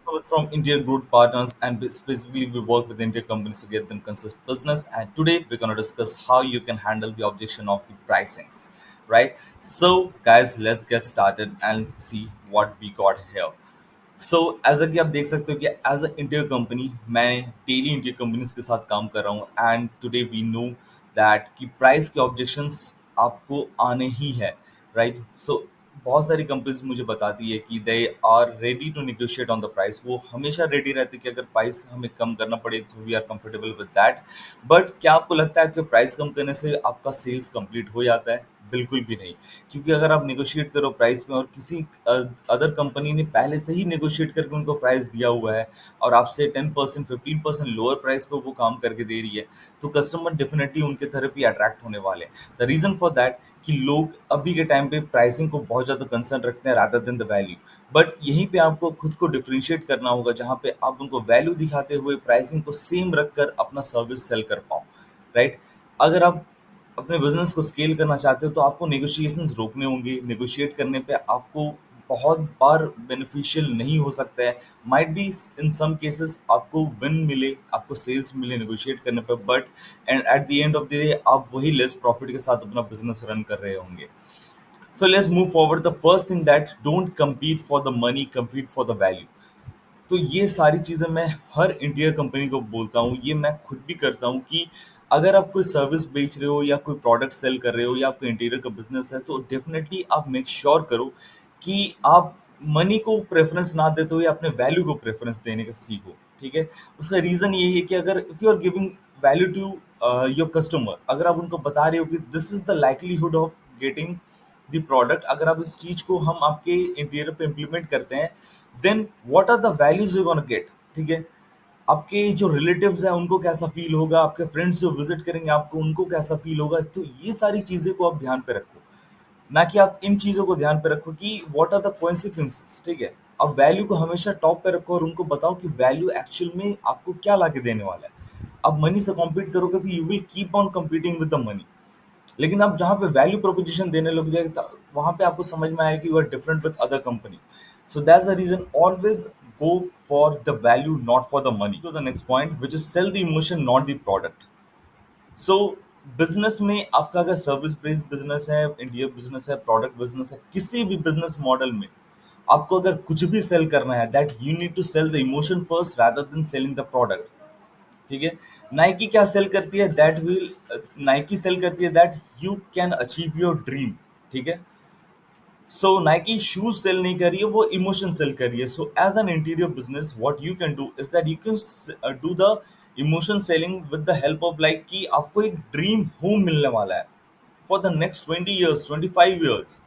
So from India Growth Partners, and specifically we work with India companies to get them consistent business. And today we're going to discuss how you can handle the objection of the pricings, right? So guys, let's get started and see what we got here. So as कि आप देख सकते हो कि as a interior company मैं daily interior companies के साथ काम कर रहा हूँ and today we know that कि प्राइस के ऑब्जेक्शंस आपको आने ही है, राइट? सो बहुत सारी कंपनीज मुझे बताती है कि they are ready to negotiate on the price. वो हमेशा रेडी रहती है कि अगर प्राइस हमें कम करना पड़े तो we are comfortable with that. But क्या आपको लगता है कि प्राइस कम करने से आपका सेल्स कंप्लीट हो जाता है? बिल्कुल भी नहीं। क्योंकि अगर आप नेगोशिएट करो प्राइस में और किसी अदर कंपनी ने पहले से ही नेगोशिएट करके उनको प्राइस दिया हुआ है और आपसे 10% 15% लोअर प्राइस पे वो काम करके दे रही है, तो कस्टमर डेफिनेटली उनके तरफ ही अट्रैक्ट होने वाले हैं। द रीजन फॉर दैट कि लोग अभी के टाइम पे प्राइसिंग को बहुत ज़्यादा कंसर्न रखते हैं rather than the value. But यहीं पे आपको खुद को डिफरेंशिएट करना होगा, जहाँ पे आप उनको वैल्यू दिखाते हुए प्राइसिंग को सेम रखकर अपना सर्विस सेल कर पाओ, राइट? अगर आप अपने बिजनेस को स्केल करना चाहते हो तो आपको नेगोशिएशंस रोकने होंगे। नेगोशिएट करने पे आपको बहुत बार बेनिफिशियल नहीं हो सकता है। Might be in some cases आपको विन मिले, आपको सेल्स मिले नेगोशिएट करने पे, but and at the end of the day आप वही लेस प्रॉफिट के साथ अपना बिजनेस रन कर रहे होंगे। So let's move forward. The first thing that don't compete for the money, compete for the value. तो ये सारी चीज़ें मैं हर इंटीरियर कंपनी को बोलता हूँ, ये मैं खुद भी करता हूँ कि अगर आप कोई सर्विस बेच रहे हो या कोई प्रोडक्ट सेल कर रहे हो या आपका इंटीरियर का बिजनेस है, तो डेफिनेटली आप मेक श्योर करो कि आप मनी को प्रेफरेंस ना देते हो या अपने वैल्यू को प्रेफरेंस देने का सीखो, ठीक है? उसका रीज़न ये है कि अगर if you are giving value to your customer, अगर आप उनको बता रहे हो कि this is the likelihood of getting the product, अगर आप इस चीज़ को हम आपके इंटीरियर पे इम्प्लीमेंट करते हैं, then what are the values you gonna get, ठीक है? आपके जो रिलेटिव्स हैं उनको कैसा फील होगा, आपके फ्रेंड्स जो विजिट करेंगे आपको उनको कैसा फील होगा। तो ये सारी चीजें को आप ध्यान पे रखो, ना कि आप इन चीजों को ध्यान पे रखो कि व्हाट आर द कॉन्सिक्वेंसेस, ठीक है? अब वैल्यू को हमेशा टॉप पे रखो और उनको बताओ कि वैल्यू एक्चुअल में आपको क्या ला के देने वाला है। अब मनी से कॉम्पीट करोगे तो you will keep on competing with the money. लेकिन आप जहाँ पे वैल्यू प्रोपोजिशन देने लग जाए वहां पे आपको समझ में आएगा कि you are different with other company. So that's the reason, always go for the value not for the money. तो the next point which is sell the emotion not the product. So business में आपका अगर service based business है, India business है, product business है, किसी भी business model में आपको अगर कुछ भी सेल करना है, that you need to sell the emotion first rather than selling the product, ठीक है? नाइकी क्या सेल करती है, दैट विल नाइकी सेल करती है that you can achieve your dream, ठीक है? सो नाइकी शूज सेल नहीं कर रही है, वो इमोशन सेल कर रही है। So as an interior business what you can do is that you can do the emotion selling with the help of like कि आपको एक ड्रीम होम मिलने वाला है for the next 20 years 25 years।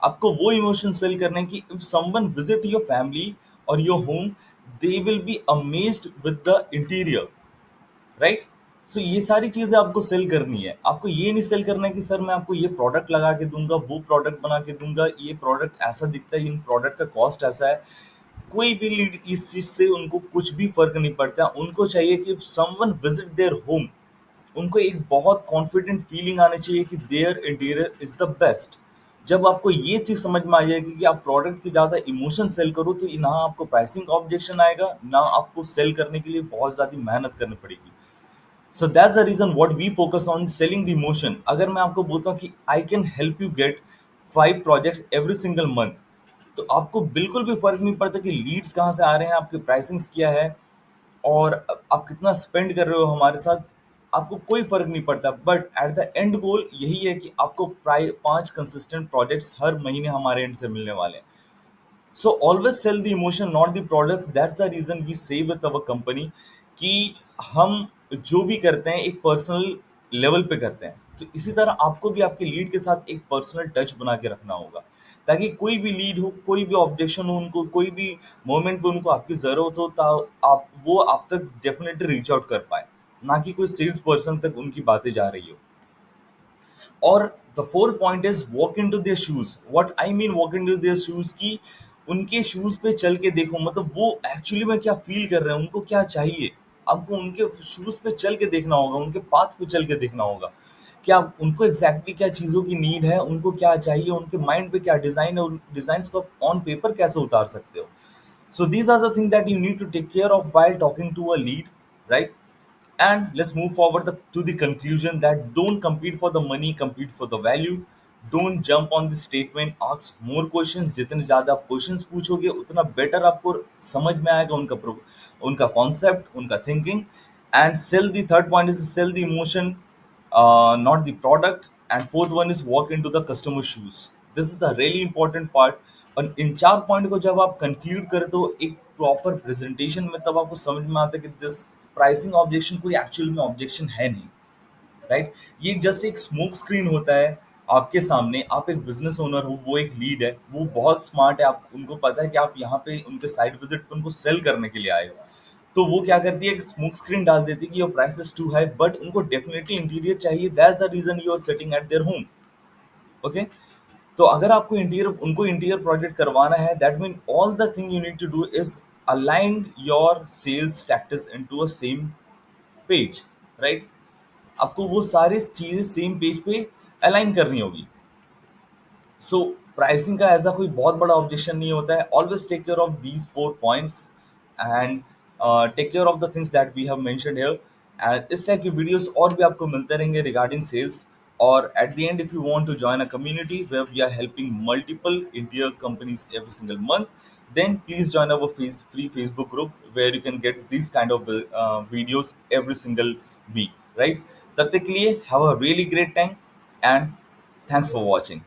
आपको वो इमोशन सेल करने हैं कि if someone visit your family और your home, they will be amazed with the interior, right? So ये सारी चीजें आपको सेल करनी है। आपको ये नहीं सेल करना है कि सर मैं आपको ये प्रोडक्ट लगा के दूंगा, वो प्रोडक्ट बना के दूंगा, ये प्रोडक्ट ऐसा दिखता है, इन प्रोडक्ट का कॉस्ट ऐसा है। कोई भी लीड इस चीज से उनको कुछ भी फर्क नहीं पड़ता। उनको चाहिए कि समवन विजिट देयर होम, उनको एक बहुत कॉन्फिडेंट फीलिंग आनी चाहिए कि their interior is the best. जब आपको ये चीज समझ में आ जाएगी कि आप प्रोडक्ट की ज्यादा इमोशन सेल करो, तो ना आपको प्राइसिंग का ऑब्जेक्शन आएगा, ना आपको सेल करने के लिए बहुत ज्यादा मेहनत करनी पड़ेगी। So that's the reason what we focus on, selling the emotion. अगर मैं आपको बोलता हूँ कि I can help you get 5 projects every single month, तो आपको बिल्कुल भी फर्क नहीं पड़ता कि लीड्स कहाँ से आ रहे हैं, आपकी प्राइसिंग्स क्या है और आप कितना स्पेंड कर रहे हो हमारे साथ। आपको कोई फर्क नहीं पड़ता, बट एट द एंड गोल यही है कि आपको 5 कंसिस्टेंट प्रोजेक्ट्स हर महीने हमारे एंड से मिलने वाले हैं। So always sell the emotion not the products. That's the reason we say with our company कि हम जो भी करते हैं एक पर्सनल लेवल पे करते हैं। तो इसी तरह आपको भी आपके लीड के साथ एक पर्सनल टच बना के रखना होगा, ताकि कोई भी लीड हो, कोई भी ऑब्जेक्शन हो, उनको कोई भी मोमेंट पे उनको आपकी जरूरत हो, आप वो आप तक डेफिनेटली रीच आउट कर पाए, ना कि कोई सेल्स पर्सन तक उनकी बातें जा रही हो। और the fourth point is walk into their shoes. What I mean walk into their shoes की उनके शूज पे चल के देखो, मतलब वो एक्चुअली में क्या फील कर रहे हैं, उनको क्या चाहिए। आपको उनके शूज पे चल के देखना होगा, उनके पाथ पे चल के देखना होगा क्या उनको एग्जैक्टली क्या चीज़ों की नीड है, उनको क्या चाहिए, उनके माइंड पे क्या डिज़ाइन है, उन डिज़ाइंस को आप ऑन पेपर कैसे उतार सकते हो। So these are the things that you need to take care of while talking to a lead, right? And let's move forward to the conclusion that don't compete for the money, compete for the value. Don't jump on the statement, ask more questions. जितने ज़्यादा आप questions पूछोगे उतना better आपको समझ में आएगा उनका कॉन्सेप्ट, उनका thinking. And sell, the third point is sell the emotion, not the product. And fourth one is walk into the customer shoes. This is the really important part. और इन चार पॉइंट को जब आप कंक्लूड करें तो एक proper presentation में तब आपको समझ में आता है कि दिस प्राइसिंग ऑब्जेक्शन कोई एक्चुअल में ऑब्जेक्शन है नहीं, राइट. ये जस्ट एक स्मोक स्क्रीन होता है आपके सामने. आप एक बिजनेस ओनर हो, वो एक लीड है, वो बहुत स्मार्ट है, आप उनको पता है कि आप यहाँ पे उनके साइट विजिट पे उनको सेल करने के लिए आए हो. तो वो क्या करती है, एक स्मोक स्क्रीन डाल देती है कि your price is too high, but उनको डेफिनेटली इंटीरियर चाहिए. That's the reason you are sitting at their home. Okay. तो अगर आपको इंटीरियर उनको इंटीरियर प्रोजेक्ट करवाना है, that mean all the thing you need to do is align your sales tactics into a same page, right. आपको वो सारी चीजें सेम पेज पे अलाइन करनी होगी. सो प्राइसिंग का ऐसा कोई बहुत बड़ा ऑब्जेक्शन नहीं होता है. Always take care of these four points and take care of the things that we have mentioned here. And इस टाइप की वीडियोस और भी आपको मिलते रहेंगे रिगार्डिंग सेल्स. और at the end, if you want to join a community where we are helping multiple interior companies every single month, then please join our free Facebook group where you can get these kind of videos every single week, right? तब तक के लिए have a really great time and thanks for watching.